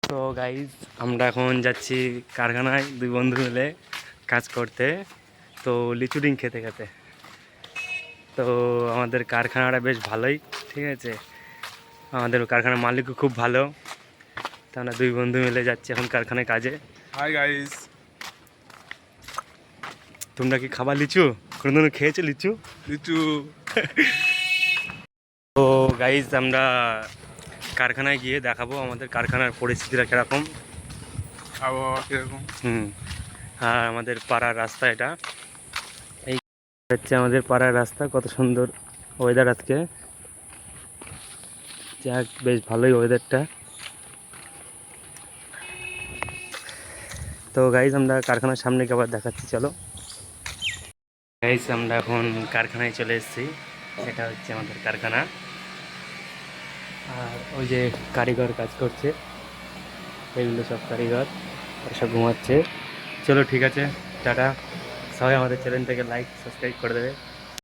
তো গাইজ আমরা এখন যাচ্ছি কারখানায় দুই বন্ধু মিলে কাজ করতে, তো লিচু ডিম খেতে খেতে। তো আমাদের কারখানাটা বেশ ভালোই, ঠিক আছে। আমাদের কারখানার মালিকও খুব ভালো। তো আমরা দুই বন্ধু মিলে যাচ্ছি এখন কারখানায় কাজে। হাই গাইস, তোমরা কি খাবার লিচু কোনোদিনও খেয়েছো লিচু? লিচু তো গাইজ আমরা কারখানায় গিয়ে দেখাবো আমাদের কারখানার পরিস্থিতিটা কীরকম। আবহাওয়া কিরকম? আর আমাদের পাড়ার রাস্তা এটা, এই হচ্ছে আমাদের পাড়ার রাস্তা। কত সুন্দর ওয়েদার আজকে, যাক বেশ ভালোই ওয়েদারটা। তো গাইজ আমরা কারখানার সামনে আবার দেখাচ্ছি, চলো। গাইজ আমরা এখন কারখানায় চলে এসেছি। এটা হচ্ছে আমাদের কারখানা, আর ওই যে কারিগর কাজ করছে, এগুলো সব কারিগর, ওরা সব ঘুমাচ্ছে। চলো ঠিক আছে, টাটা। সবাই আমাদের চ্যানেলটাকে লাইক সাবস্ক্রাইব করে দেবে।